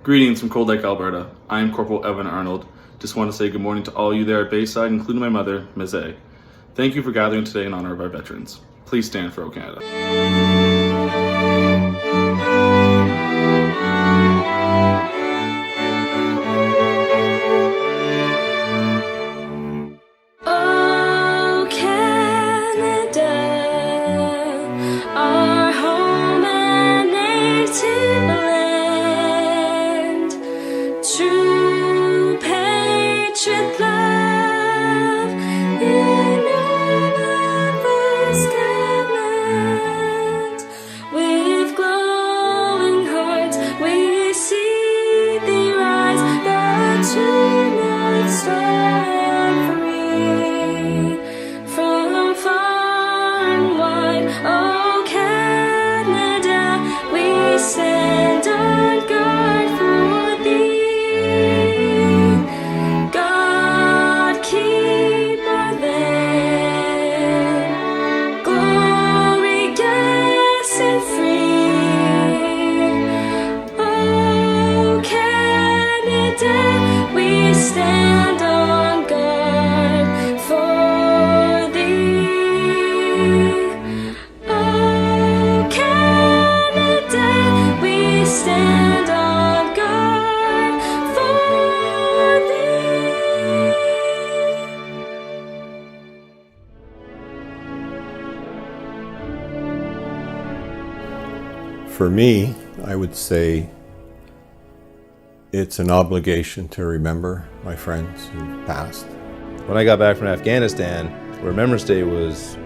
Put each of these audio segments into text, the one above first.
Greetings from Cold Lake, Alberta. I am Corporal Evan Arnold. Just want to say good morning to all you there at Bayside, including my mother, Ms. A. Thank you for gathering today in honor of our veterans. Please stand for O Canada. Oh, Canada, our home and native land, true patriot love in all of us command. With glowing hearts we see thee rise, the true North Star and free. From far and wide, oh Canada, we stand on guard for thee. God keep our land glorious and free. Oh Canada, we stand on guard for thee. Oh Canada, we stand on guard for thee. For me, I would say it's an obligation to remember my friends who passed. When I got back from Afghanistan, Remembrance Day was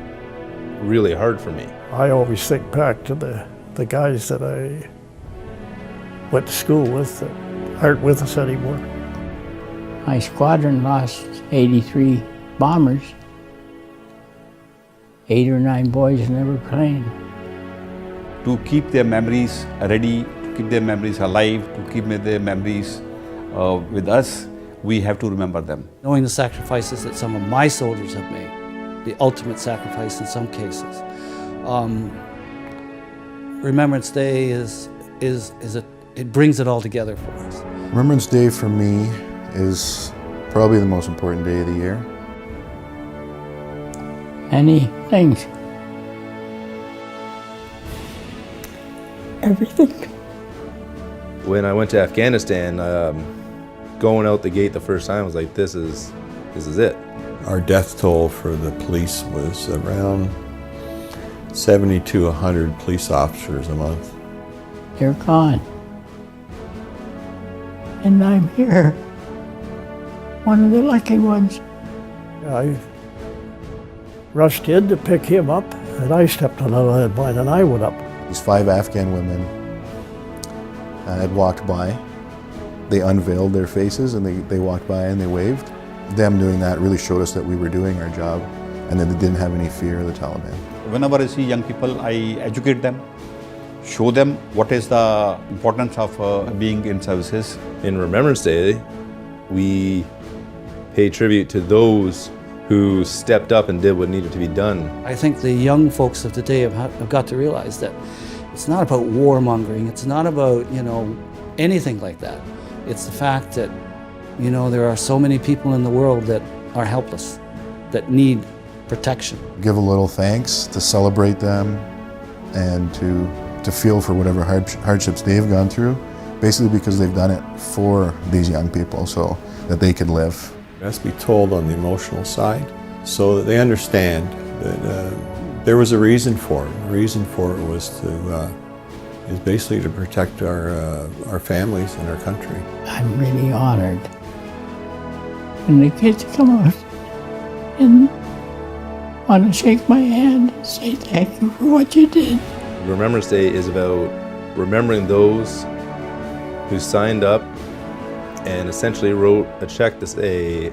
really hard for me. I always think back to the guys that I went to school with that aren't with us anymore. My squadron lost 83 bombers. 8 or 9 boys in every plane. To keep their memories ready, to keep their memories alive, to keep their memories with us, we have to remember them. Knowing the sacrifices that some of my soldiers have made, the ultimate sacrifice in some cases. Remembrance Day it brings it all together for us. Remembrance Day for me is probably the most important day of the year. Many things. Everything. When I went to Afghanistan, going out the gate the first time, I was like, this is it. Our death toll for the police was around 70 to 100 police officers a month. They're gone. And I'm here. One of the lucky ones. I rushed in to pick him up, and I stepped on a landmine and I went up. These 5 Afghan women had walked by. They unveiled their faces and they walked by and they waved. Them doing that really showed us that we were doing our job and that they didn't have any fear of the Taliban. Whenever I see young people, I educate them, show them what is the importance of being in services. In Remembrance Day, we pay tribute to those who stepped up and did what needed to be done. I think the young folks of today have got to realize that it's not about warmongering, it's not about, anything like that. It's the fact that, there are so many people in the world that are helpless, that need protection. Give a little thanks, to celebrate them, and to feel for whatever hardships they've gone through, basically because they've done it for these young people so that they can live. It has to be told on the emotional side so that they understand that there was a reason for it. The reason for it was is basically to protect our families and our country. I'm really honored when the kids come out and want to shake my hand and say thank you for what you did. Remembrance Day is about remembering those who signed up and essentially wrote a check to say,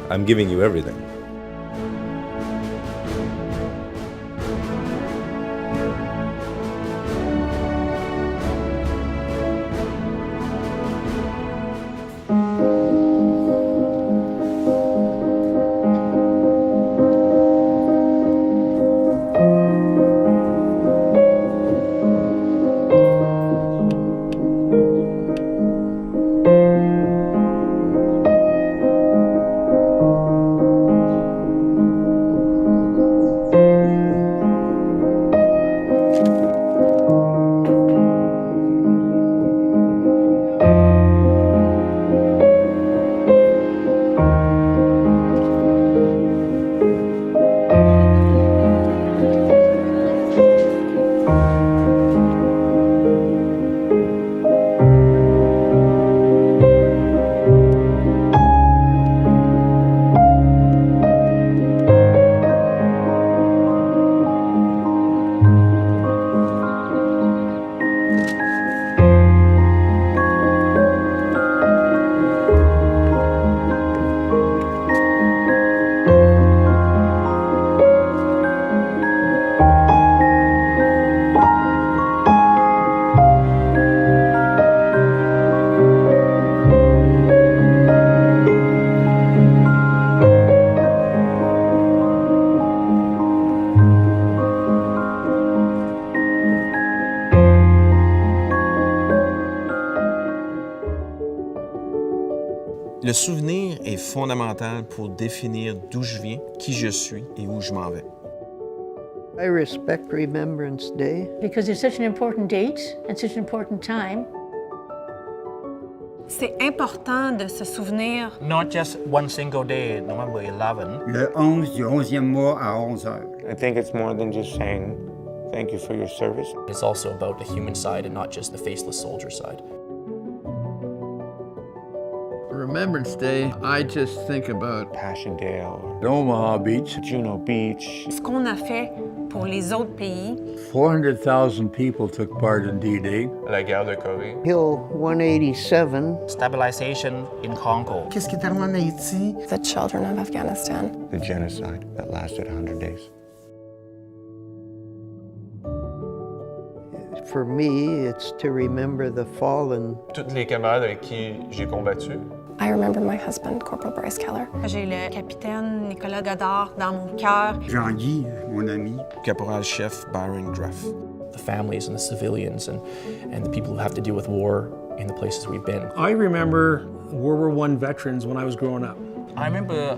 I'm giving you everything. souvenir est fondamental pour définir d'où je viens, qui je suis et où je m'en vais. I respect Remembrance Day. Because it's such an important date and such an important time. C'est important de se souvenir. Not just one single day, November 11. Le 11 du 11e mois à 11 heures. I think it's more than just saying thank you for your service. It's also about the human side and not just the faceless soldier side. Remembrance Day, I just think about Passchendaele, Omaha Beach, Juno Beach. Ce qu'on a fait pour les autres pays. 400,000 people took part in D-Day. La guerre de Corée. Hill 187. Stabilization in Congo. Qu'est-ce qui est arrivé en Haïti? The children of Afghanistan. The genocide that lasted 100 days. For me, it's to remember the fallen. Toutes les camarades avec qui j'ai combattu. I remember my husband, Corporal Bryce Keller. J'ai le capitaine Nicolas Godard dans mon cœur. Jean-Guy, mon ami. Caporal-chef Byron Gruff. The families and the civilians and the people who have to deal with war in the places we've been. I remember World War I veterans when I was growing up. I remember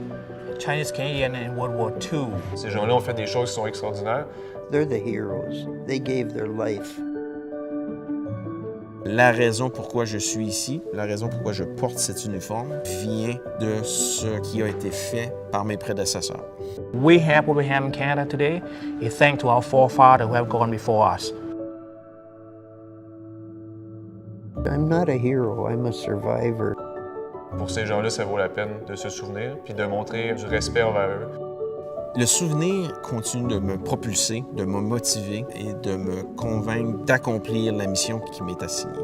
Chinese Canadian in World War II. Ces gens-là ont fait des choses qui sont extraordinaires. They're the heroes. They gave their life. La raison pourquoi je suis ici, la raison pourquoi je porte cet uniforme, vient de ce qui a été fait par mes prédécesseurs. We have what we have in Canada today is thanks to our forefathers who have gone before us. I'm not a hero, I'm a survivor. Pour ces gens-là, ça vaut la peine de se souvenir puis de montrer du respect envers eux. Le souvenir continue de me propulser, de me motiver et de me convaincre d'accomplir la mission qui m'est assignée.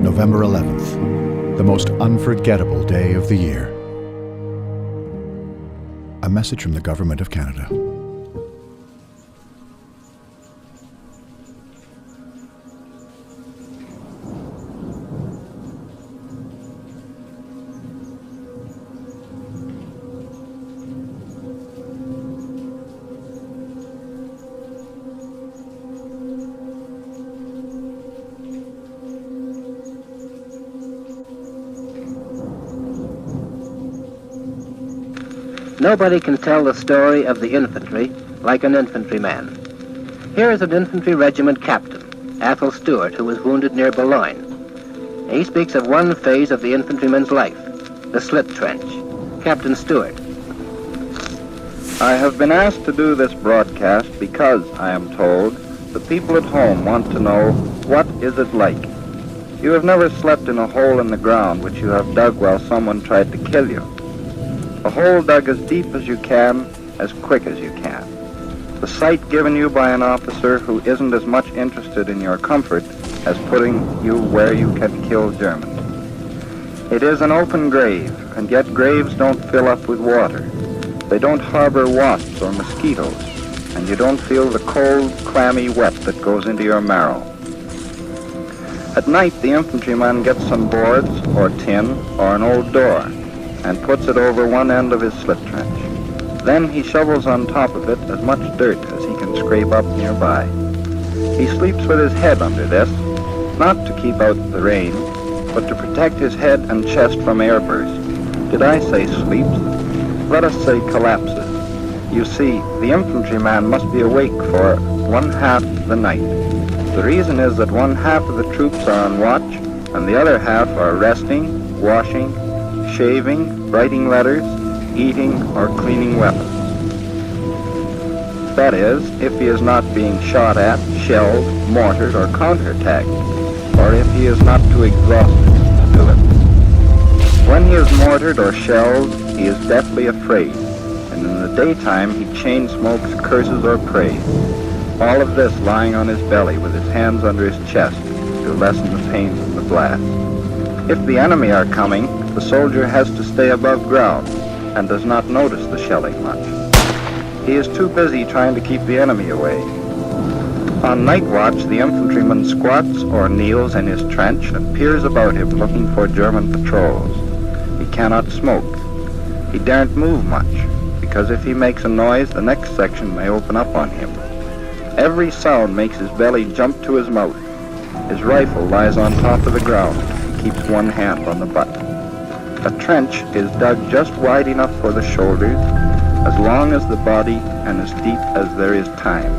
November 11th, the most unforgettable day of the year. A message from the Government of Canada. Nobody can tell the story of the infantry like an infantryman. Here is an infantry regiment captain, Athol Stewart, who was wounded near Boulogne. He speaks of one phase of the infantryman's life, the slit trench. Captain Stewart. I have been asked to do this broadcast because, I am told, the people at home want to know, what is it like? You have never slept in a hole in the ground which you have dug while someone tried to kill you. A hole dug as deep as you can, as quick as you can. The sight given you by an officer who isn't as much interested in your comfort as putting you where you can kill Germans. It is an open grave, and yet graves don't fill up with water. They don't harbor wasps or mosquitoes, and you don't feel the cold, clammy wet that goes into your marrow. At night, the infantryman gets some boards, or tin, or an old door, and puts it over one end of his slit trench. Then he shovels on top of it as much dirt as he can scrape up nearby. He sleeps with his head under this, not to keep out the rain, but to protect his head and chest from airburst. Did I say sleeps? Let us say collapses. You see, the infantryman must be awake for one half the night. The reason is that one half of the troops are on watch, and the other half are resting, washing, shaving, writing letters, eating, or cleaning weapons. That is, if he is not being shot at, shelled, mortared, or counterattacked, or if he is not too exhausted to do it. When he is mortared or shelled, he is deathly afraid, and in the daytime he chain smokes, curses, or prays. All of this lying on his belly with his hands under his chest to lessen the pains of the blast. If the enemy are coming, the soldier has to stay above ground and does not notice the shelling much. He is too busy trying to keep the enemy away. On night watch, the infantryman squats or kneels in his trench and peers about him looking for German patrols. He cannot smoke. He daren't move much, because if he makes a noise, the next section may open up on him. Every sound makes his belly jump to his mouth. His rifle lies on top of the ground. He keeps one hand on the butt. A trench is dug just wide enough for the shoulders, as long as the body, and as deep as there is time.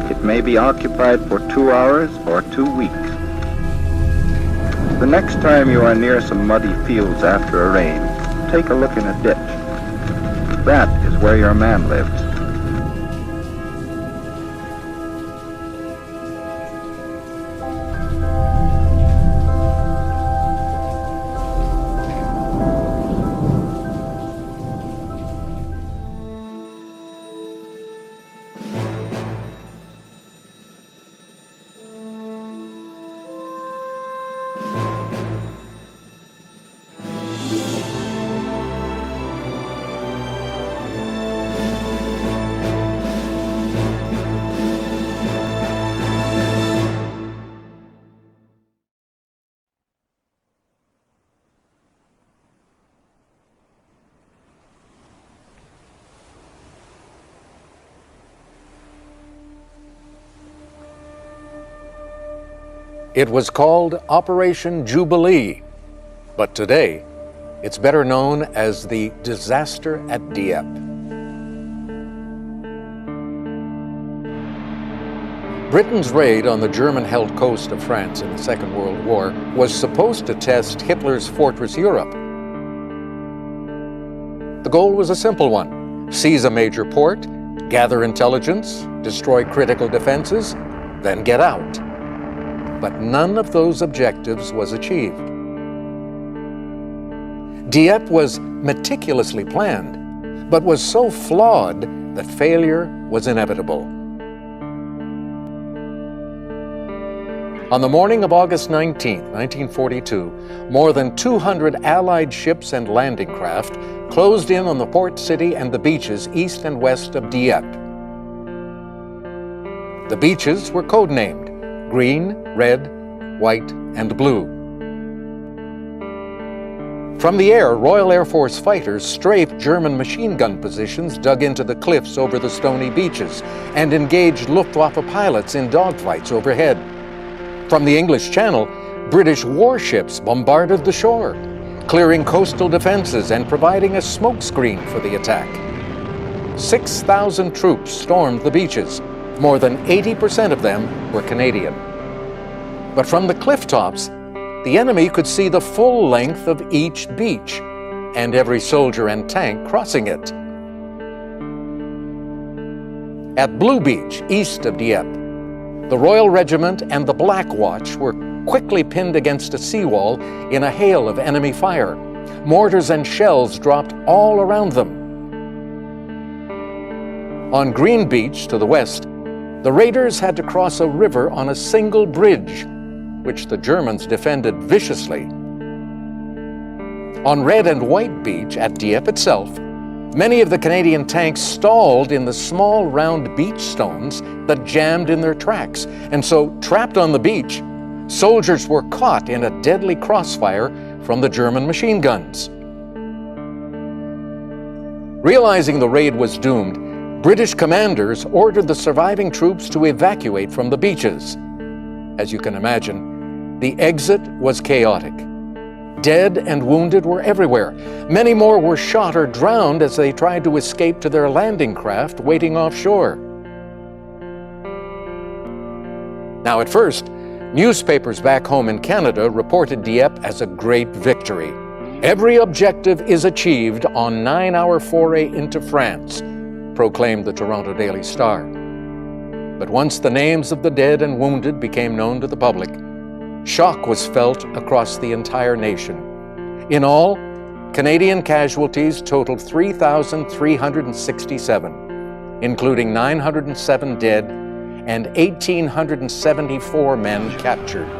It may be occupied for 2 hours or 2 weeks. The next time you are near some muddy fields after a rain, take a look in a ditch. That is where your man lives. It was called Operation Jubilee, but today it's better known as the disaster at Dieppe. Britain's raid on the German-held coast of France in the Second World War was supposed to test Hitler's Fortress Europe. The goal was a simple one: seize a major port, gather intelligence, destroy critical defenses, then get out. But none of those objectives was achieved. Dieppe was meticulously planned, but was so flawed that failure was inevitable. On the morning of August 19, 1942, more than 200 Allied ships and landing craft closed in on the port city and the beaches east and west of Dieppe. The beaches were codenamed Green, Red, White, and Blue. From the air, Royal Air Force fighters strafed German machine gun positions dug into the cliffs over the stony beaches and engaged Luftwaffe pilots in dogfights overhead. From the English Channel, British warships bombarded the shore, clearing coastal defenses and providing a smokescreen for the attack. 6,000 troops stormed the beaches. More than 80% of them were Canadian. But from the cliff tops, the enemy could see the full length of each beach and every soldier and tank crossing it. At Blue Beach, east of Dieppe, the Royal Regiment and the Black Watch were quickly pinned against a seawall in a hail of enemy fire. Mortars and shells dropped all around them. On Green Beach to the west, the raiders had to cross a river on a single bridge, which the Germans defended viciously. On Red and White Beach at Dieppe itself, many of the Canadian tanks stalled in the small round beach stones that jammed in their tracks, and so, trapped on the beach, soldiers were caught in a deadly crossfire from the German machine guns. Realizing the raid was doomed, British commanders ordered the surviving troops to evacuate from the beaches. As you can imagine, the exit was chaotic. Dead and wounded were everywhere. Many more were shot or drowned as they tried to escape to their landing craft waiting offshore. Now, at first, newspapers back home in Canada reported Dieppe as a great victory. Every objective is achieved on 9-hour foray into France, proclaimed the Toronto Daily Star. But once the names of the dead and wounded became known to the public, shock was felt across the entire nation. In all, Canadian casualties totaled 3,367, including 907 dead and 1,874 men captured.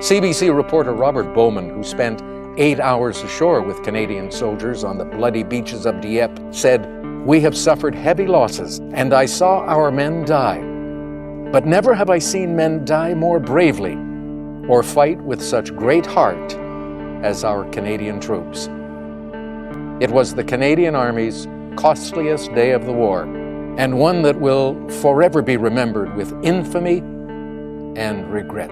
CBC reporter Robert Bowman, who spent 8 hours ashore with Canadian soldiers on the bloody beaches of Dieppe, said, "We have suffered heavy losses, and I saw our men die. But never have I seen men die more bravely or fight with such great heart as our Canadian troops." It was the Canadian Army's costliest day of the war, and one that will forever be remembered with infamy and regret.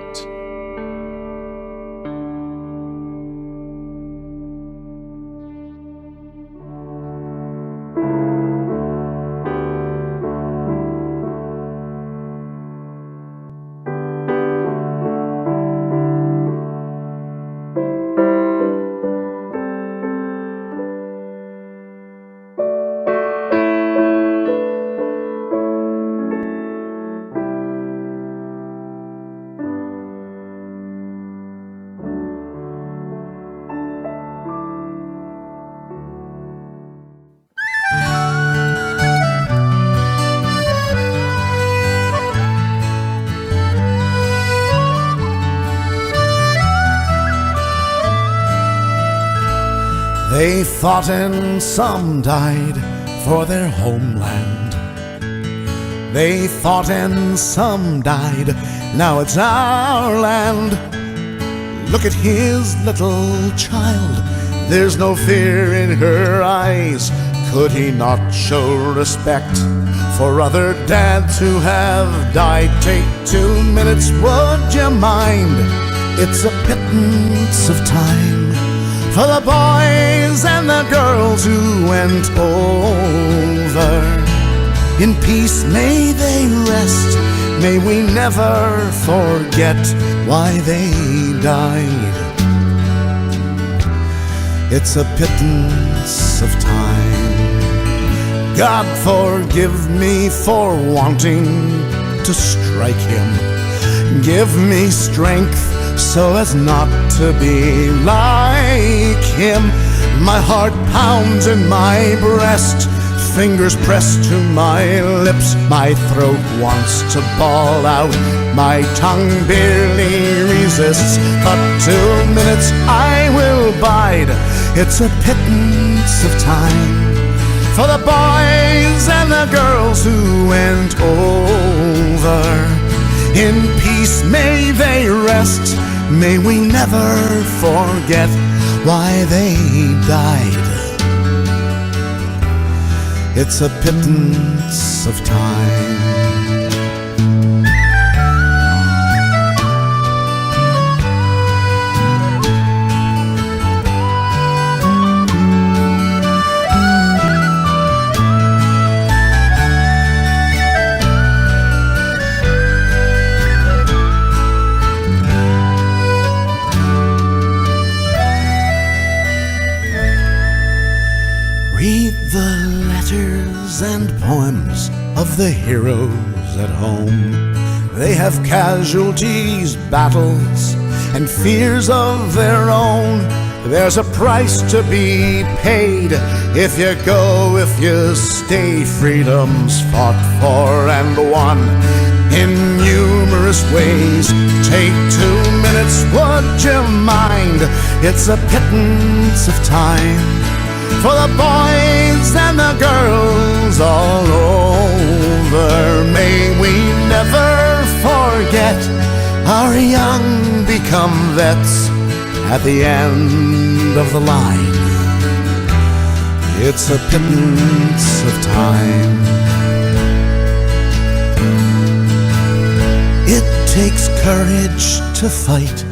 They fought and some died for their homeland. They fought and some died, now it's our land. Look at his little child, there's no fear in her eyes. Could he not show respect for other dads who have died? Take 2 minutes, would you mind? It's a pittance of time for the boys and the girls who went over. In peace may they rest, may we never forget why they died. It's a pittance of time. God forgive me for wanting to strike him. Give me strength so as not to be like him. My heart pounds in my breast, fingers pressed to my lips. My throat wants to bawl out, my tongue barely resists. But 2 minutes I will bide, it's a pittance of time for the boys and the girls who went over. In peace may they rest, may we never forget why they died. It's a pittance of time. Read the letters and poems of the heroes at home. They have casualties, battles, and fears of their own. There's a price to be paid if you go, if you stay. Freedom's fought for and won in numerous ways. Take 2 minutes, would you mind? It's a pittance of time for the boys and the girls all over. May we never forget our young become vets at the end of the line. It's a pittance of time. It takes courage to fight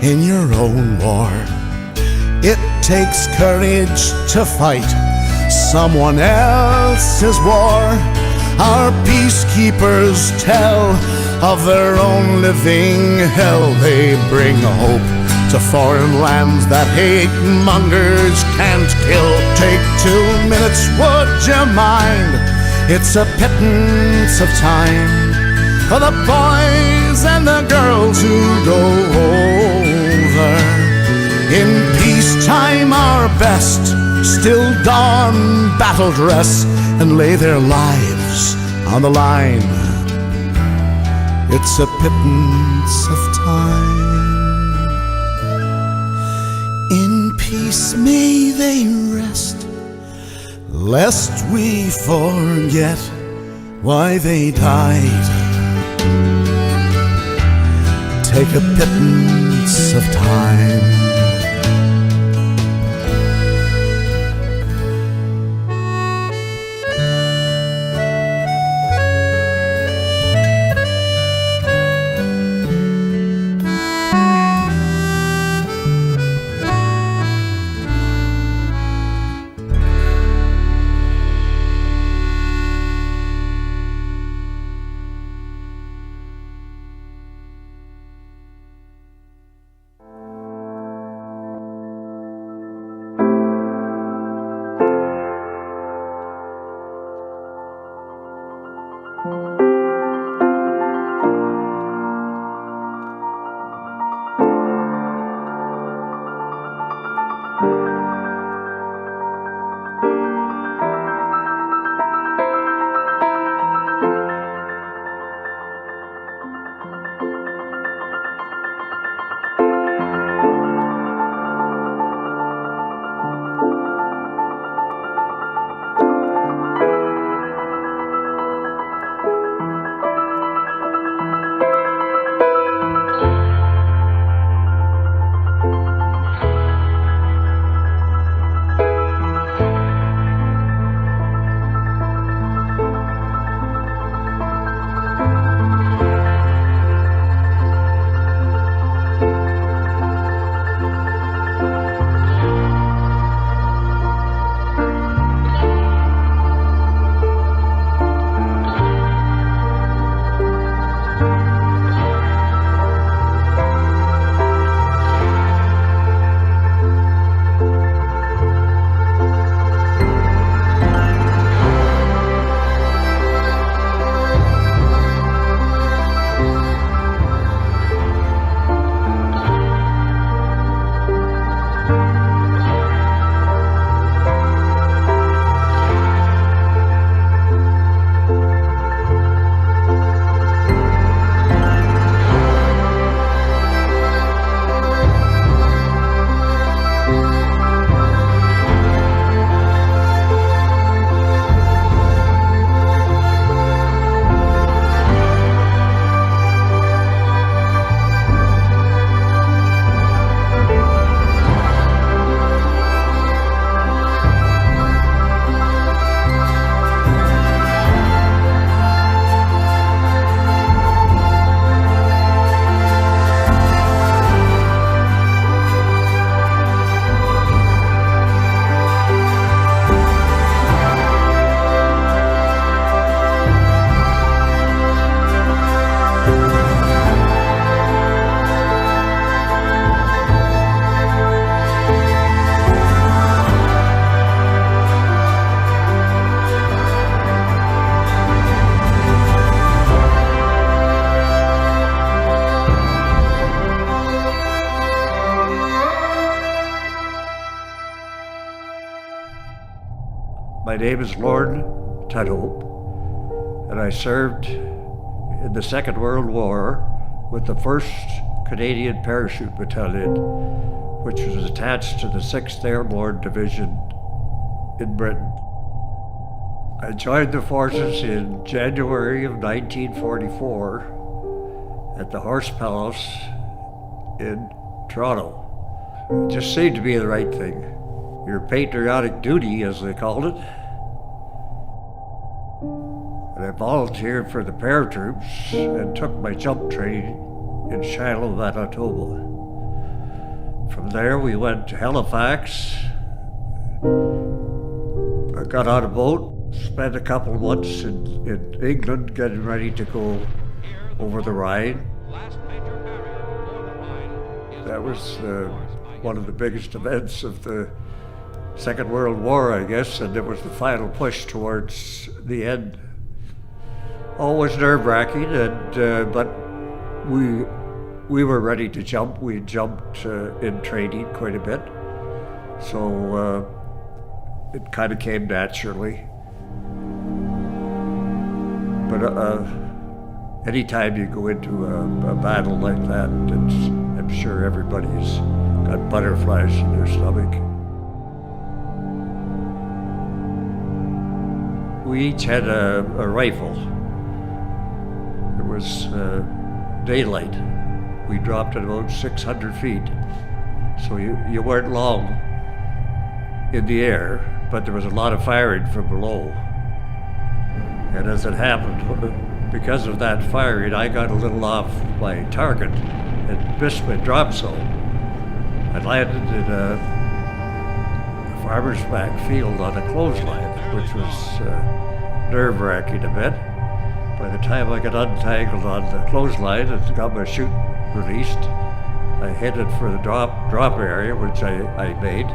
in your own war. It takes courage to fight someone else's war. Our peacekeepers tell of their own living hell. They bring hope to foreign lands that hate mongers can't kill. Take 2 minutes, would you mind? It's a pittance of time for the boys and the girls who go over. In peacetime our best still don battle dress and lay their lives on the line. It's a pittance of time. In peace may they rest, lest we forget why they died. Take a pittance of time. My name is Lord Tudhope, and I served in the Second World War with the 1st Canadian Parachute Battalion, which was attached to the 6th Airborne Division in Britain. I joined the forces in January of 1944 at the Horse Palace in Toronto. It just seemed to be the right thing. Your patriotic duty, as they called it. And I volunteered for the paratroops and took my jump training in Shiloh, Manitoba. From there we went to Halifax. I got on a boat, spent a couple of months in England getting ready to go over the Rhine. That was one of the biggest events of the Second World War, I guess, and it was the final push towards the end. Always nerve-wracking, but we were ready to jump. We jumped in training quite a bit, so it kind of came naturally. But anytime you go into a battle like that, I'm sure everybody's got butterflies in their stomach. We each had a rifle. There was daylight. We dropped at about 600 feet. So you weren't long in the air, but there was a lot of firing from below. And as it happened, because of that firing, I got a little off my target and missed my drop zone. I landed in a farmer's back field on a clothesline, which was nerve-wracking a bit. By the time I got untangled on the clothesline and got my chute released, I headed for the drop area, which I made.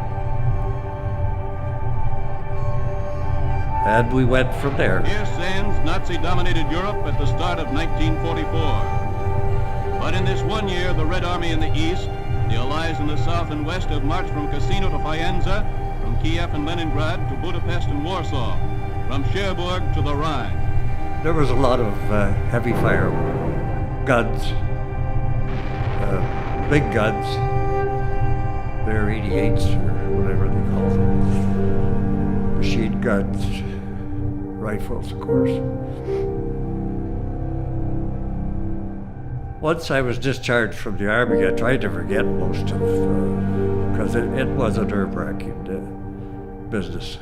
And we went from there. Here stands Nazi-dominated Europe at the start of 1944. But in this 1 year, the Red Army in the east, the Allies in the south and west have marched from Cassino to Faenza, from Kiev and Leningrad to Budapest and Warsaw, from Cherbourg to the Rhine. There was a lot of heavy fire guns, big guns. They're 88s or whatever they call them. Machine guns, rifles, of course. Once I was discharged from the Army, I tried to forget most of, because it was a nerve-wracking business.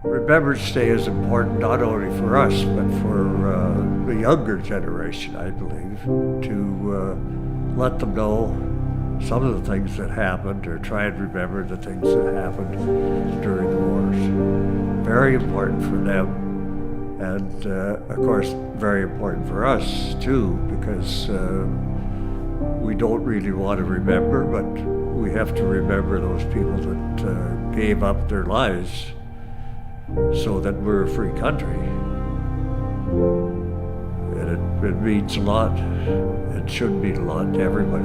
Remembrance Day is important not only for us, but for the younger generation, I believe, to let them know some of the things that happened, or try and remember the things that happened during the wars. Very important for them, and of course, very important for us too, because we don't really want to remember, but we have to remember those people that gave up their lives so that we're a free country. And it means a lot. It should mean a lot to everybody.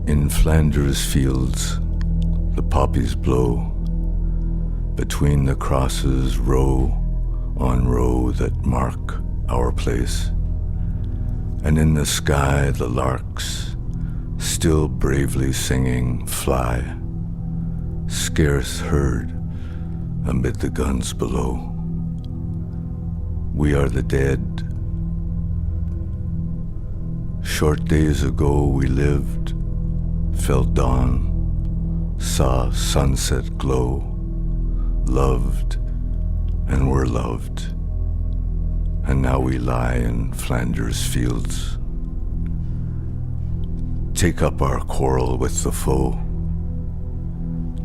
In Flanders fields, the poppies blow between the crosses, row on row that mark our place. And in the sky, the larks, still bravely singing, fly, scarce heard amid the guns below. We are the dead. Short days ago we lived, felt dawn, saw sunset glow, loved and were loved, and now we lie in Flanders fields. Take up our quarrel with the foe.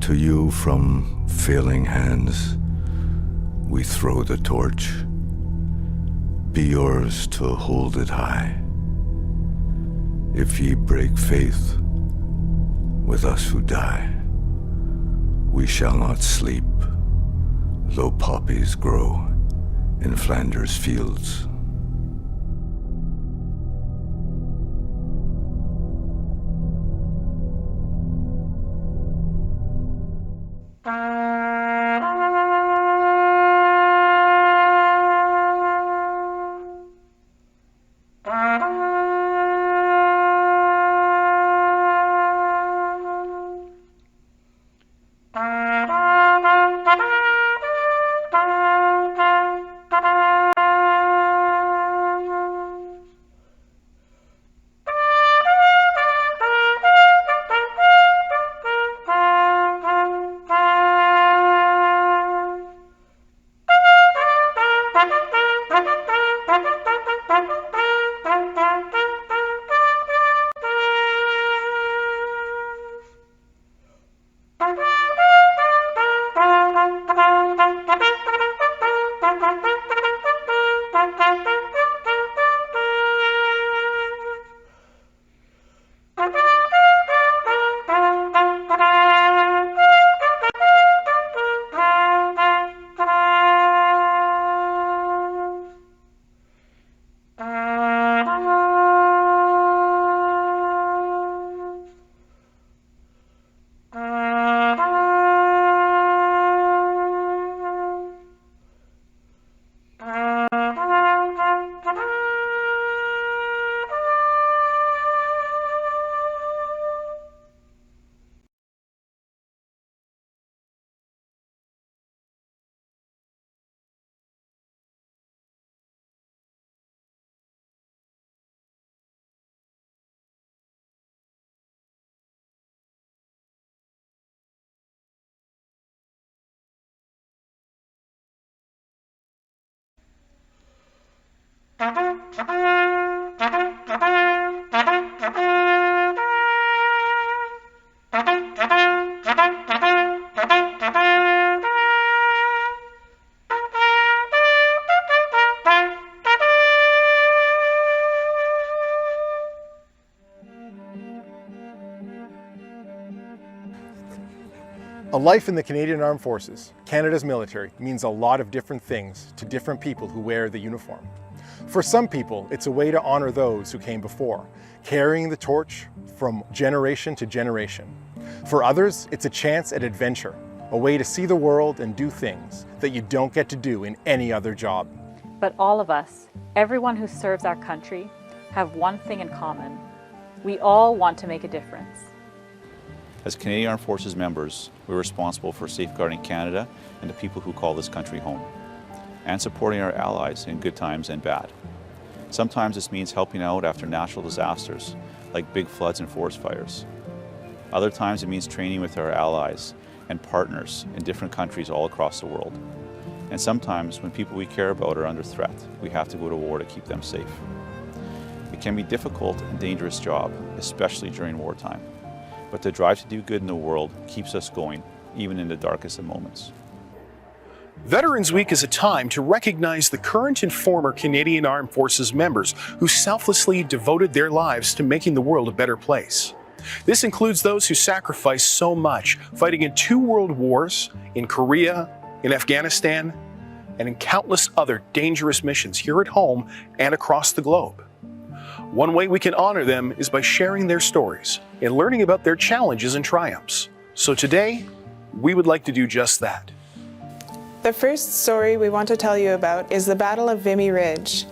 To you from failing hands we throw the torch. Be yours to hold it high. If ye break faith with us who die, we shall not sleep, though poppies grow in Flanders fields. A life in the Canadian Armed Forces, Canada's military, means a lot of different things to different people who wear the uniform. For some people, it's a way to honor those who came before, carrying the torch from generation to generation. For others, it's a chance at adventure, a way to see the world and do things that you don't get to do in any other job. But all of us, everyone who serves our country, have one thing in common. We all want to make a difference. As Canadian Armed Forces members, we're responsible for safeguarding Canada and the people who call this country home, and supporting our allies in good times and bad. Sometimes this means helping out after natural disasters, like big floods and forest fires. Other times it means training with our allies and partners in different countries all across the world. And sometimes when people we care about are under threat, we have to go to war to keep them safe. It can be a difficult and dangerous job, especially during wartime. But the drive to do good in the world keeps us going, even in the darkest of moments. Veterans Week is a time to recognize the current and former Canadian Armed Forces members who selflessly devoted their lives to making the world a better place. This includes those who sacrificed so much, fighting in 2 world wars, in Korea, in Afghanistan, and in countless other dangerous missions here at home and across the globe. One way we can honor them is by sharing their stories and learning about their challenges and triumphs. So today, we would like to do just that. The first story we want to tell you about is the Battle of Vimy Ridge.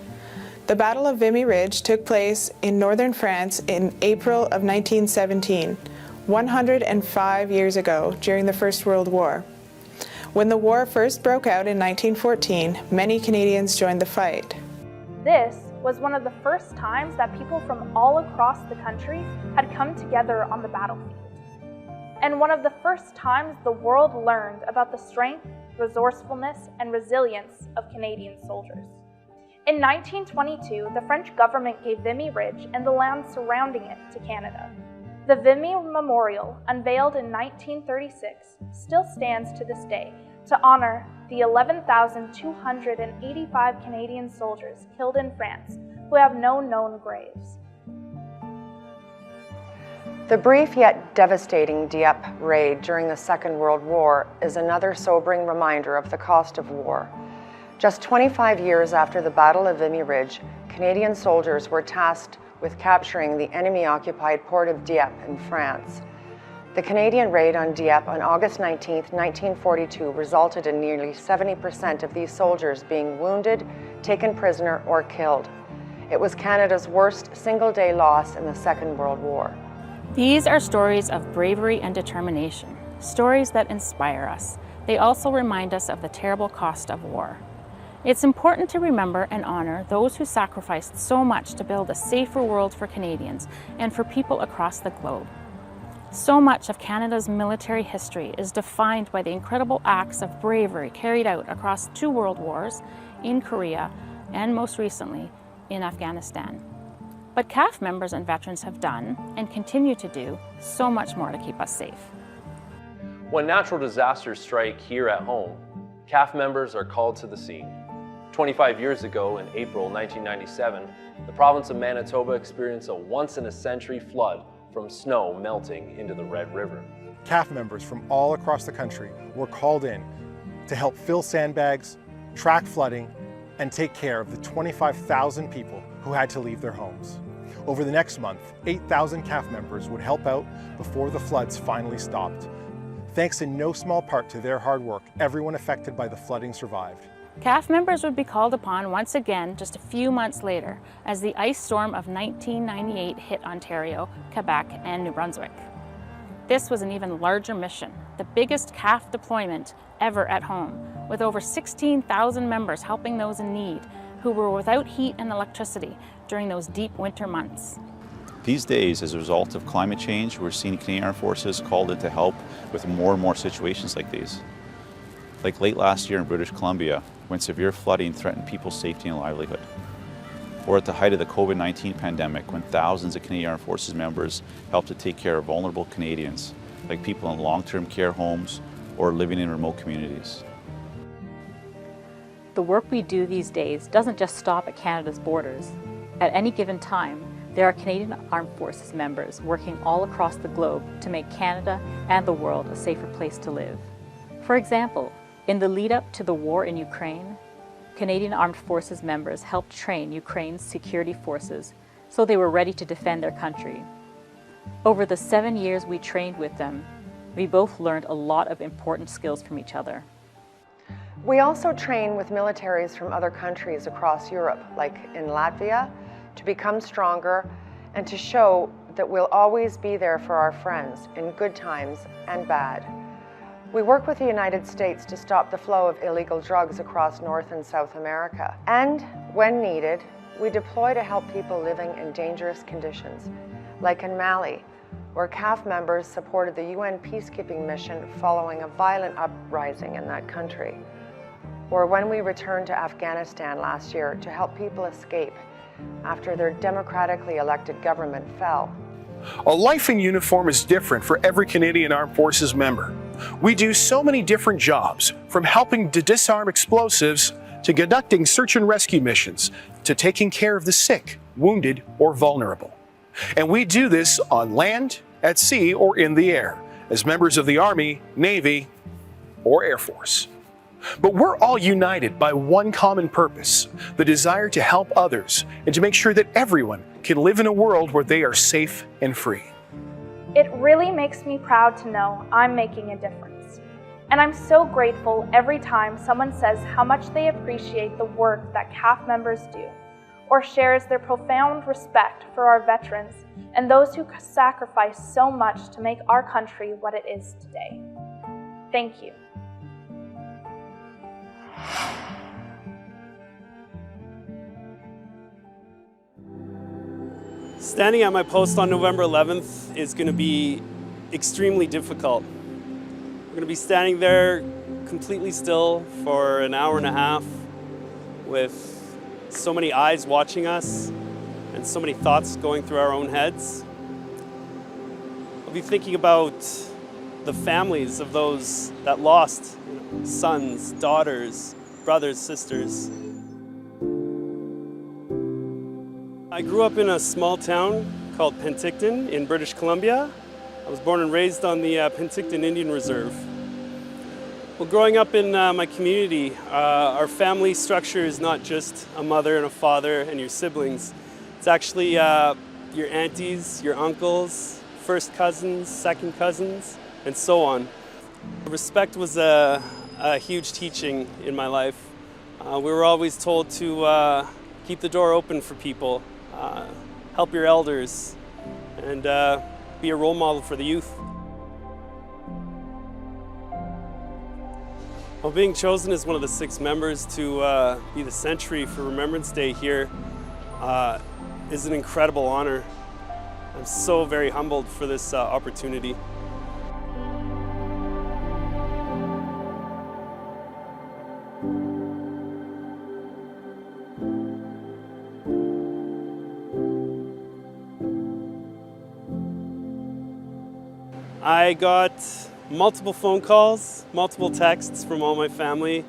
The Battle of Vimy Ridge took place in northern France in April of 1917, 105 years ago during the First World War. When the war first broke out in 1914, many Canadians joined the fight. This was one of the first times that people from all across the country had come together on the battlefield. And one of the first times the world learned about the strength, resourcefulness, and resilience of Canadian soldiers. In 1922, the French government gave Vimy Ridge and the land surrounding it to Canada. The Vimy Memorial, unveiled in 1936, still stands to this day to honor the 11,285 Canadian soldiers killed in France who have no known graves. The brief yet devastating Dieppe raid during the Second World War is another sobering reminder of the cost of war. Just 25 years after the Battle of Vimy Ridge, Canadian soldiers were tasked with capturing the enemy-occupied port of Dieppe in France. The Canadian raid on Dieppe on August 19, 1942 resulted in nearly 70% of these soldiers being wounded, taken prisoner, or killed. It was Canada's worst single-day loss in the Second World War. These are stories of bravery and determination, stories that inspire us. They also remind us of the terrible cost of war. It's important to remember and honor those who sacrificed so much to build a safer world for Canadians and for people across the globe. So much of Canada's military history is defined by the incredible acts of bravery carried out across 2 world wars, in Korea, and most recently, in Afghanistan. But CAF members and veterans have done, and continue to do, so much more to keep us safe. When natural disasters strike here at home, CAF members are called to the scene. 25 years ago, in April 1997, the province of Manitoba experienced a once-in-a-century flood from snow melting into the Red River. CAF members from all across the country were called in to help fill sandbags, track flooding, and take care of the 25,000 people who had to leave their homes. Over the next month, 8,000 CAF members would help out before the floods finally stopped. Thanks in no small part to their hard work, everyone affected by the flooding survived. CAF members would be called upon once again just a few months later as the ice storm of 1998 hit Ontario, Quebec, and New Brunswick. This was an even larger mission, the biggest CAF deployment ever at home, with over 16,000 members helping those in need who were without heat and electricity during those deep winter months. These days, as a result of climate change, we're seeing Canadian Armed Forces called in to help with more and more situations like these. Like late last year in British Columbia, when severe flooding threatened people's safety and livelihood. or at the height of the COVID-19 pandemic when thousands of Canadian Armed Forces members helped to take care of vulnerable Canadians, like people in long-term care homes or living in remote communities. The work we do these days doesn't just stop at Canada's borders. At any given time, there are Canadian Armed Forces members working all across the globe to make Canada and the world a safer place to live. For example, in the lead-up to the war in Ukraine, Canadian Armed Forces members helped train Ukraine's security forces so they were ready to defend their country. Over the 7 years we trained with them, we both learned a lot of important skills from each other. We also train with militaries from other countries across Europe, like in Latvia, to become stronger and to show that we'll always be there for our friends in good times and bad. We work with the United States to stop the flow of illegal drugs across North and South America. And when needed, we deploy to help people living in dangerous conditions, like in Mali, where CAF members supported the UN peacekeeping mission following a violent uprising in that country. Or when we returned to Afghanistan last year to help people escape after their democratically elected government fell. A life in uniform is different for every Canadian Armed Forces member. We do so many different jobs, from helping to disarm explosives, to conducting search and rescue missions, to taking care of the sick, wounded, or vulnerable. And we do this on land, at sea, or in the air, as members of the Army, Navy, or Air Force. But we're all united by one common purpose, the desire to help others and to make sure that everyone can live in a world where they are safe and free. It really makes me proud to know I'm making a difference. And I'm so grateful every time someone says how much they appreciate the work that CAF members do, or shares their profound respect for our veterans and those who sacrifice so much to make our country what it is today. Thank you. Standing at my post on November 11th is going to be extremely difficult. We're going to be standing there completely still for an hour and a half with so many eyes watching us and so many thoughts going through our own heads. I'll be thinking about the families of those that lost sons, daughters, brothers, sisters. I grew up in a small town called Penticton in British Columbia. I was born and raised on the Penticton Indian Reserve. Well, growing up in my community, our family structure is not just a mother and a father and your siblings. It's actually your aunties, your uncles, first cousins, second cousins, and so on. Respect was a huge teaching in my life. We were always told to keep the door open for people, help your elders, and be a role model for the youth. Well, being chosen as one of the 6 members to be the Sentry for Remembrance Day here is an incredible honor. I'm so very humbled for this opportunity. I got multiple phone calls, multiple texts from all my family,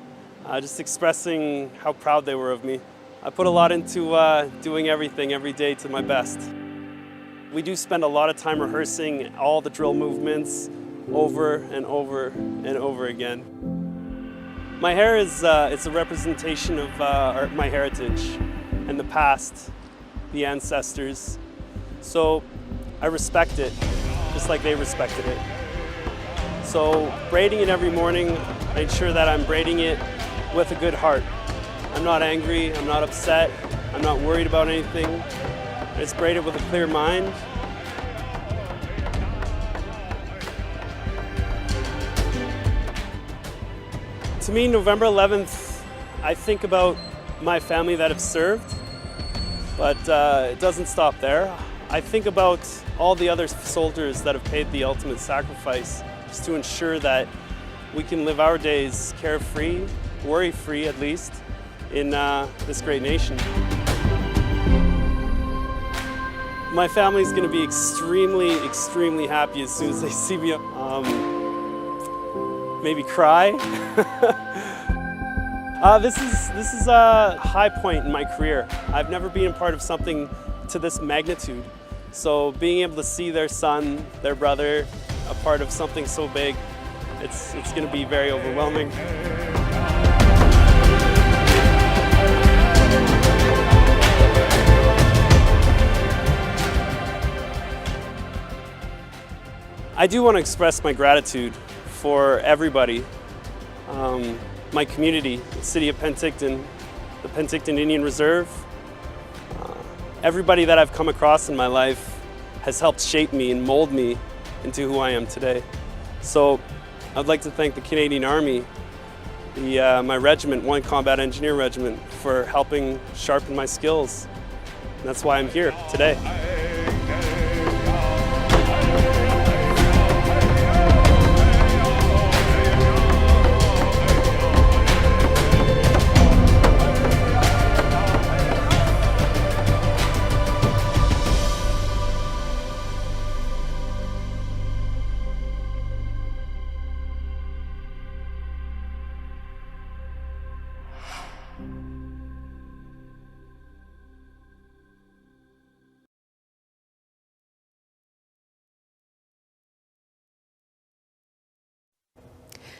just expressing how proud they were of me. I put a lot into doing everything every day to my best. We do spend a lot of time rehearsing all the drill movements over and over and over again. My hair is it's a representation of my heritage and the past, the ancestors. So I respect it, just like they respected it. So braiding it every morning, I ensure that I'm braiding it with a good heart. I'm not angry, I'm not upset, I'm not worried about anything. I just braid it with a clear mind. To me, November 11th, I think about my family that have served, but it doesn't stop there. I think about all the other soldiers that have paid the ultimate sacrifice just to ensure that we can live our days carefree, worry-free at least, in this great nation. My family's going to be extremely, extremely happy as soon as they see me. Maybe cry. This is a high point in my career. I've never been a part of something to this magnitude. So being able to see their son, their brother, a part of something so big, it's going to be very overwhelming. I do want to express my gratitude for everybody, my community, the city of Penticton, the Penticton Indian Reserve. Everybody that I've come across in my life has helped shape me and mold me into who I am today. So I'd like to thank the Canadian Army, my regiment, 1 Combat Engineer Regiment, for helping sharpen my skills. And that's why I'm here today.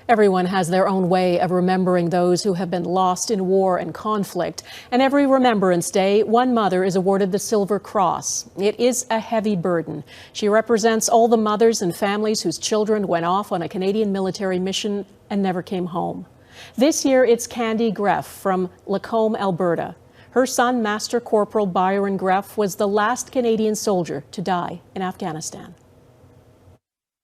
Everyone has their own way of remembering those who have been lost in war and conflict. And every Remembrance Day, one mother is awarded the Silver Cross. It is a heavy burden. She represents all the mothers and families whose children went off on a Canadian military mission and never came home. This year, it's Candy Greff from Lacombe, Alberta. Her son, Master Corporal Byron Greff, was the last Canadian soldier to die in Afghanistan.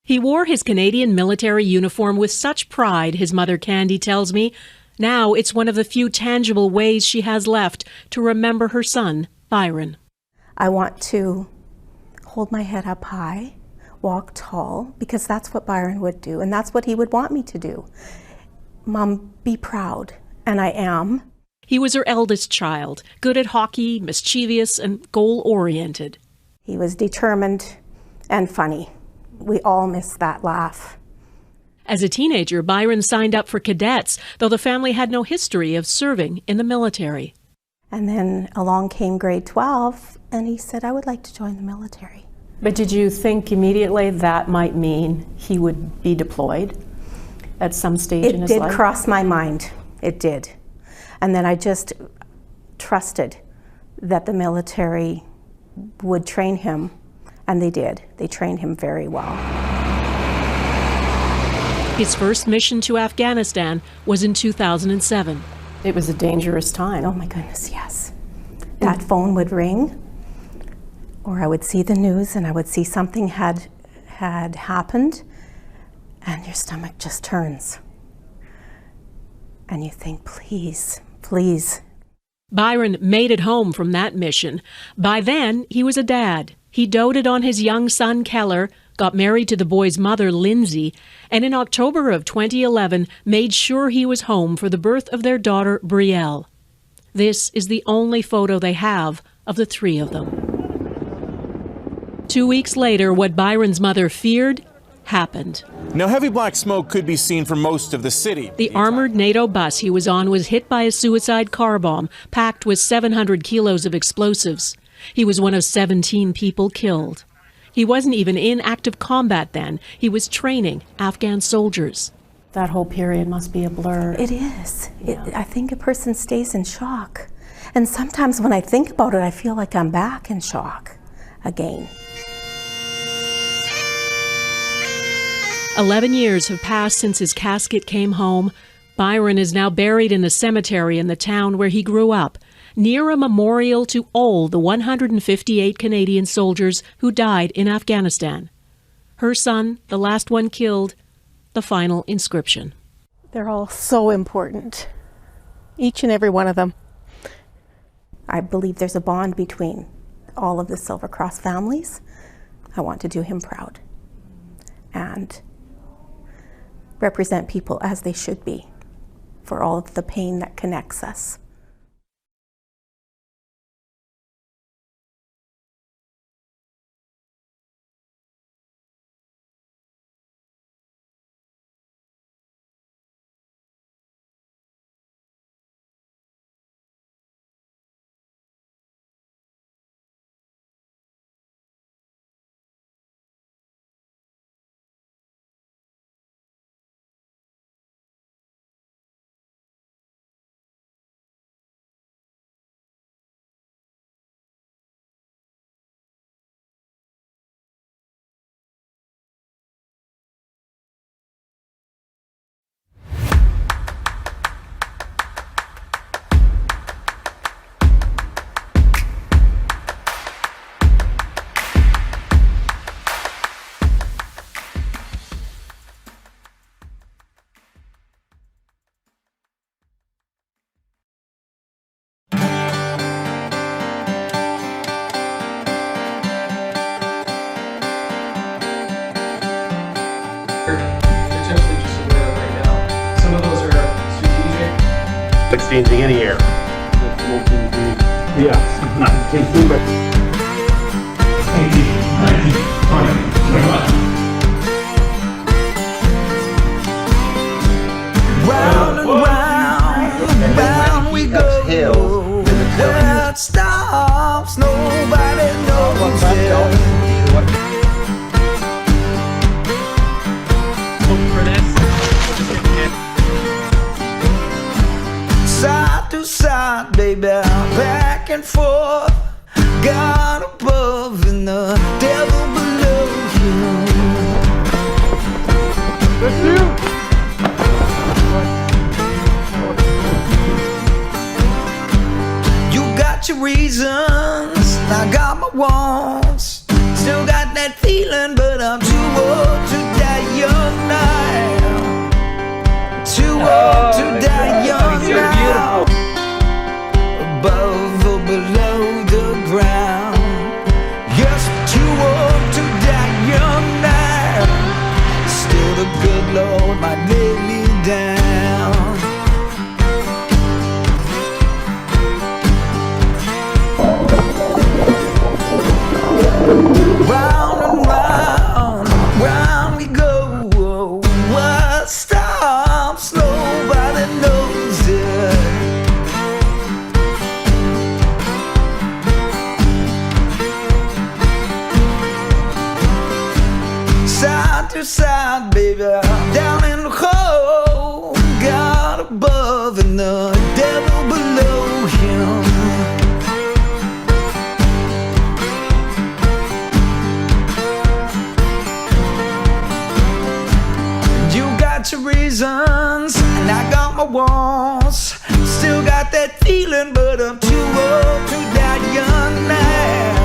He wore his Canadian military uniform with such pride, his mother Candy tells me. Now it's one of the few tangible ways she has left to remember her son, Byron. I want to hold my head up high, walk tall, because that's what Byron would do, and that's what he would want me to do. Mom, be proud, and I am. He was her eldest child, good at hockey, mischievous, and goal-oriented. He was determined and funny. We all miss that laugh. As a teenager, Byron signed up for cadets, though the family had no history of serving in the military. And then along came grade 12, and he said, I would like to join the military. But did you think immediately that might mean he would be deployed at some stage in his life? It did cross my mind. It did. And then I just trusted that the military would train him. And they did. They trained him very well. His first mission to Afghanistan was in 2007. It was a dangerous time. Oh my goodness, yes. That phone would ring, or I would see the news and I would see something had happened, and your stomach just turns. And you think, please, please. Byron made it home from that mission. By then, he was a dad. He doted on his young son, Keller, got married to the boy's mother, Lindsay, and in October of 2011 made sure he was home for the birth of their daughter, Brielle. This is the only photo they have of the three of them. 2 weeks later, what Byron's mother feared happened. Now, heavy black smoke could be seen from most of the city. The armored NATO bus he was on was hit by a suicide car bomb packed with 700 kilos of explosives. He was one of 17 people killed. He wasn't even in active combat then. He was training Afghan soldiers. That whole period must be a blur. It is. Yeah. I think a person stays in shock. And sometimes when I think about it, I feel like I'm back in shock again. 11 years have passed since his casket came home. Byron is now buried in a cemetery in the town where he grew up, near a memorial to all the 158 Canadian soldiers who died in Afghanistan. Her son, the last one killed, the final inscription. They're all so important, each and every one of them. I believe there's a bond between all of the Silver Cross families. I want to do him proud and represent people as they should be for all of the pain that connects us. potentially just aware of right now. Some of those are strategic. Exchanging any air. Round and round, round we go. Where it stops, nobody knows it. Side to side, baby, back and forth. God above and the devil below you. That's you. You got your reasons, I got my wants. Still got that feeling, but I'm too old to die young now. Too old to die young now. Above or below the ground. Yes, too old to die young now. Still the good Lord might lay me down. Round and round, round we go. What stops, nobody knows it. Side to side, baby, down in the hole. God above and the devil below him. Your reasons, and I got my wants. Still got that feeling, but I'm too old to die young now.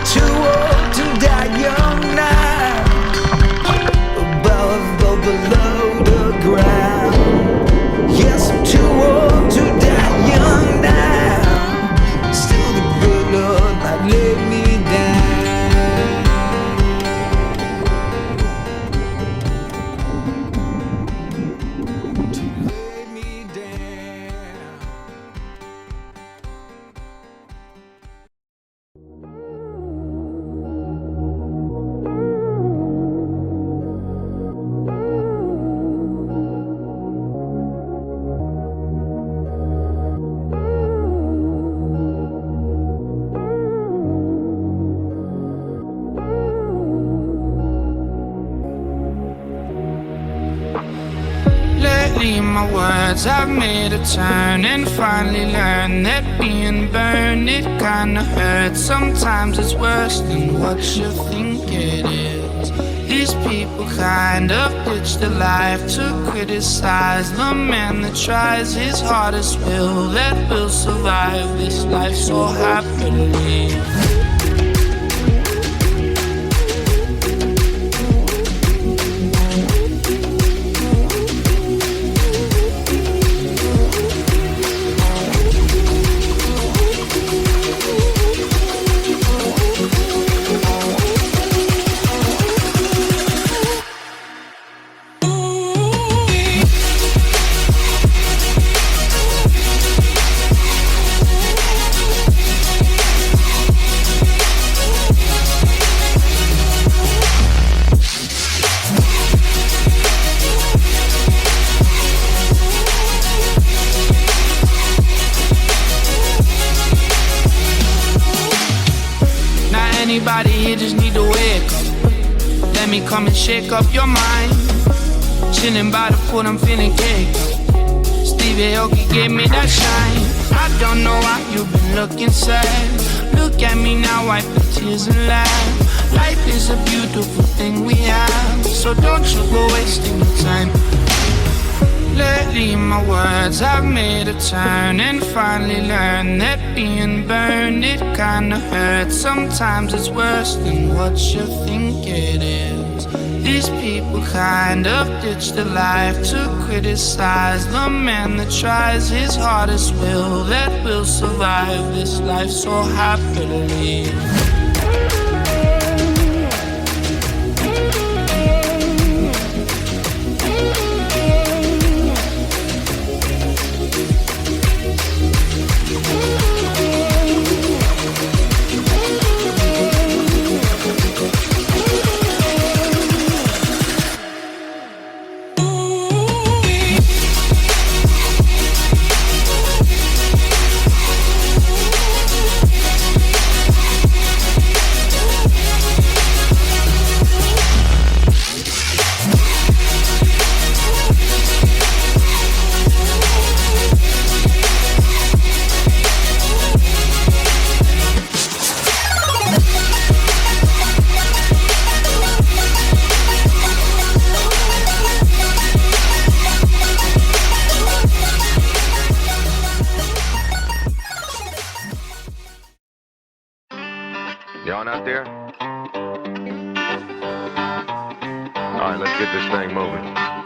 Too old to die young now. Above or below the ground. Yes, I'm too old to die young now. Still the good Lord might lay me down. In my words, I've made a turn and finally learned that being burned, it kinda hurts. Sometimes it's worse than what you think it is. These people kind of ditch their life to criticize the man that tries his hardest will, that will survive this life so happily. Anybody here just need to wake up. Let me come and shake up your mind. Chilling by the pool, I'm feeling cake. Stevie Aoki gave me that shine. I don't know why you've been looking sad. Look at me now, wipe the tears and laugh. Life is a beautiful thing we have, so don't you go wasting your time. Lately in my words I've made a turn and finally learned that being burned, it kinda hurts. Sometimes it's worse than what you think it is. These people kind of ditch their life to criticize the man that tries his hardest will, that will survive this life so happily. All right, let's get this thing moving.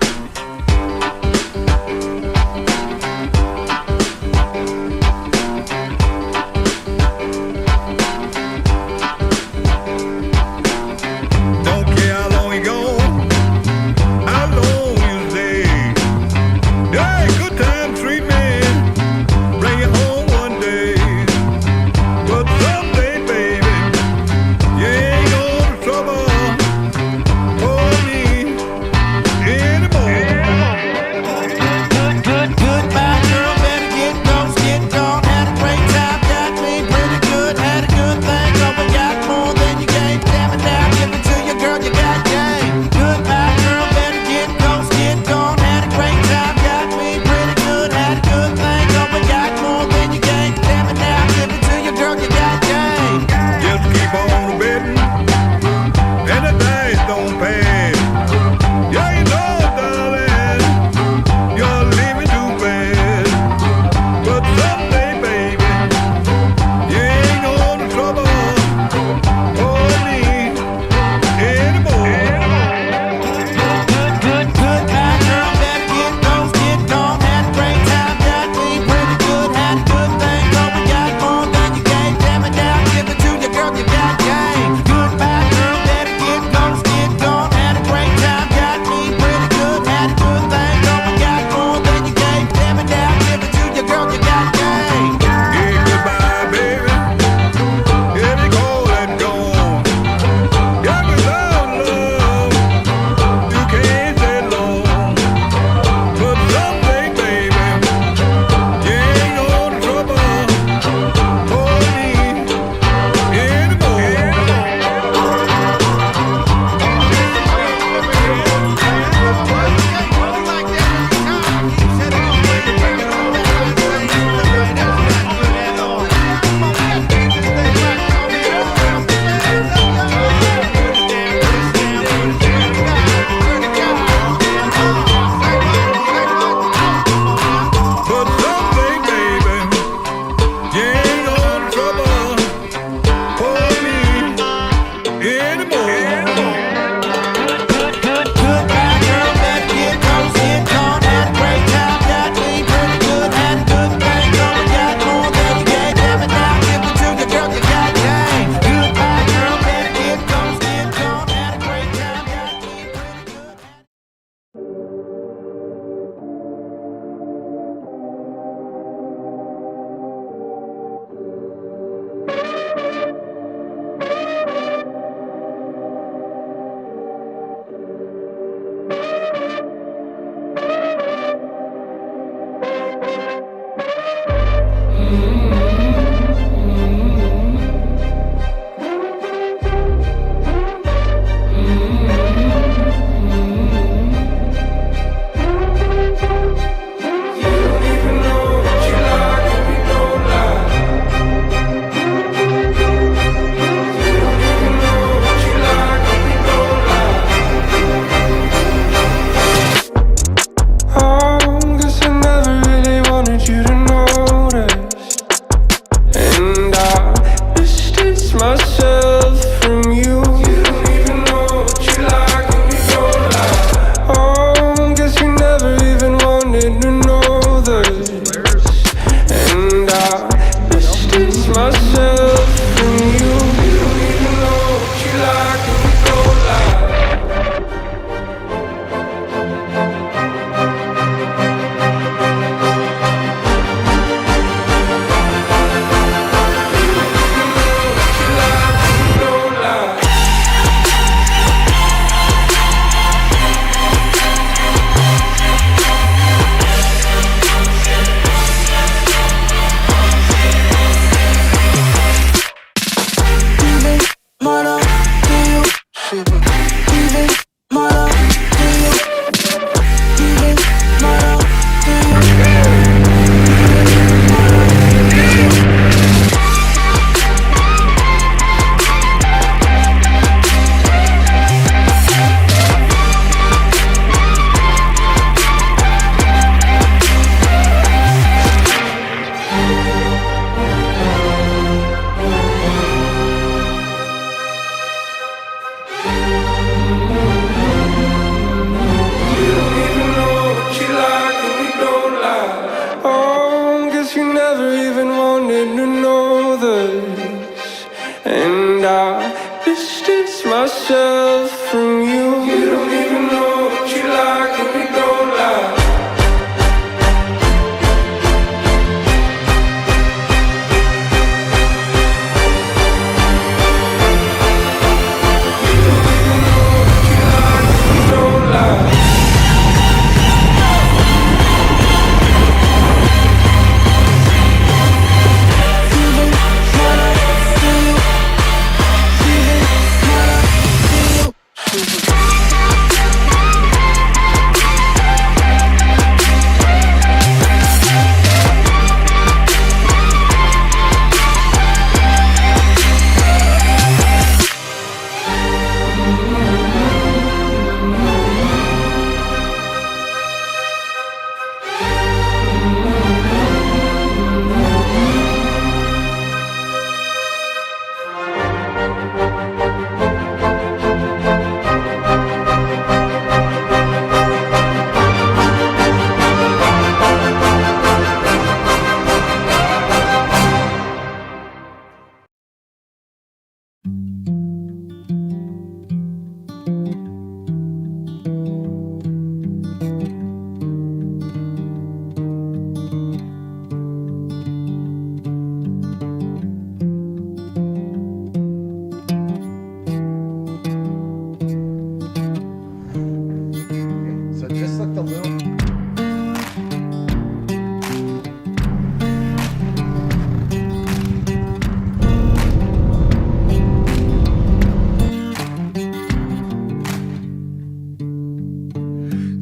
So just look the little.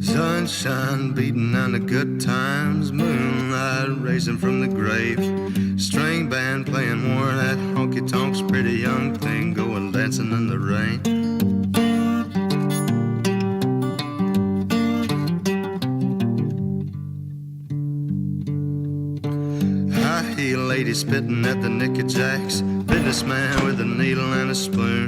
Sunshine beating on the good times, moonlight racing from the grave, string band playing more of that honky tonks, pretty young thing going dancing in the rain. High heel lady spitting at the Nicky Jacks, businessman with a needle and a spoon,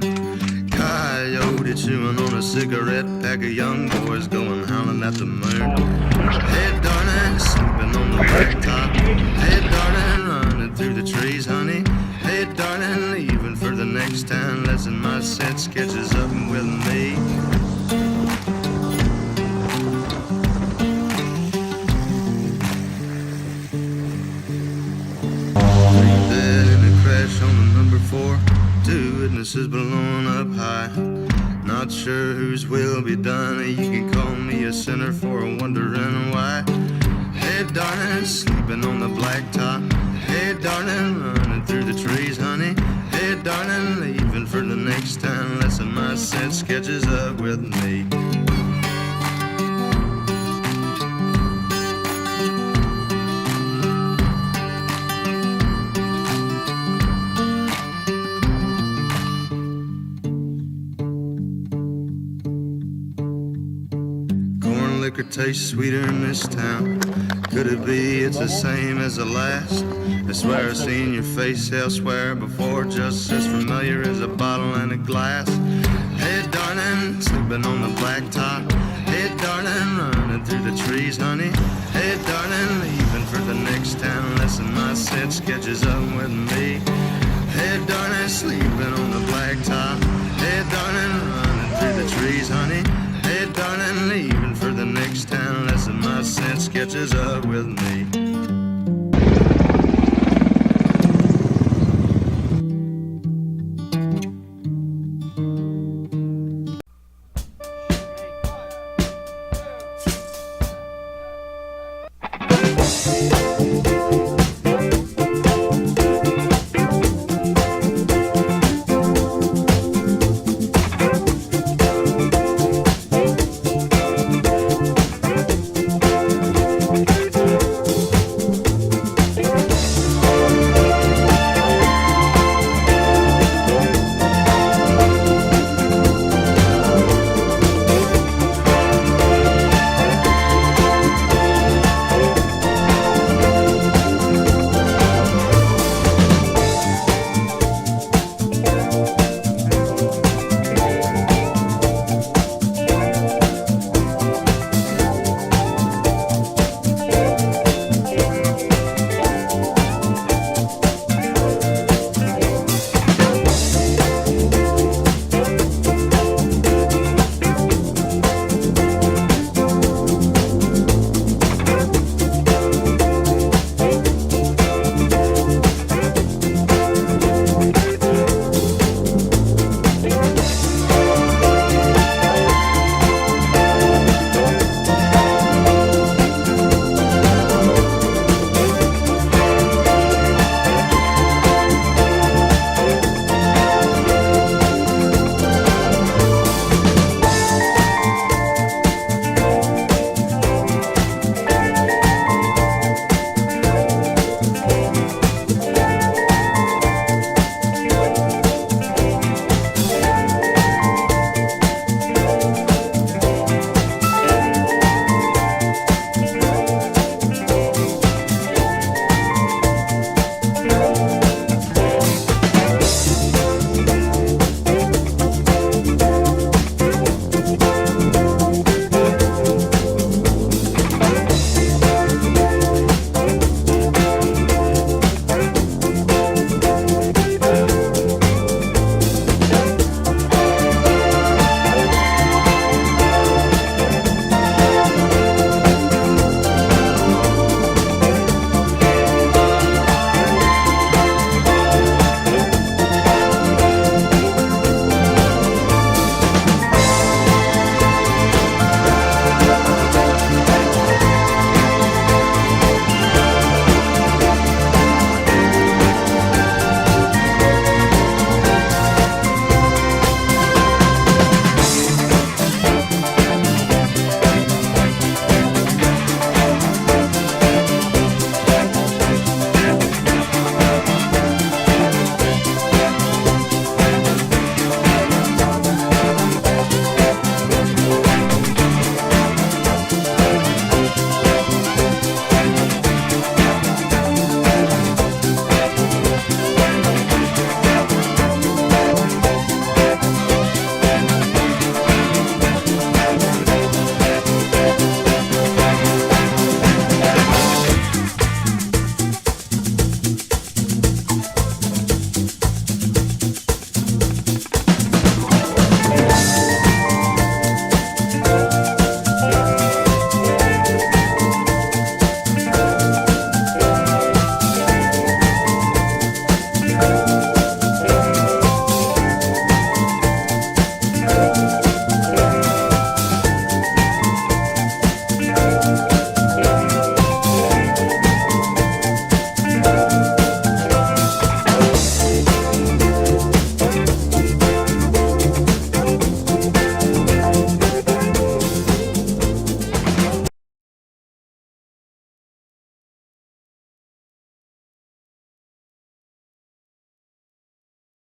coyote chewing on a cigarette, pack of young boys going howling at the moon. Hey darling, sleeping on the blacktop. Hey darling, running through the trees, honey. Hey darling, leaving for the next town. Lesson my set sketches up with me. Dead in a crash on the number 4. 2 witnesses blown up high. Not sure whose will be done. You can call me a sinner for wondering why. Hey darling, sleeping on the blacktop. Hey darling, running through the trees, honey. Hey darling, leaving for the next town. Lesson my set sketches up with me. Liquor tastes sweeter in this town. Could it be it's the same as the last? I swear I've seen your face elsewhere before, just as familiar as a bottle and a glass. Hey darling, sleeping on the blacktop. Hey darling, running through the trees, honey. Hey darling, leaving for the next town. Lesson my set sketches up with me. Hey darling, sleeping on the blacktop. Hey darling, running through the trees, honey. Hey darling, leaving for the next town. Lesson my set sketches up with me.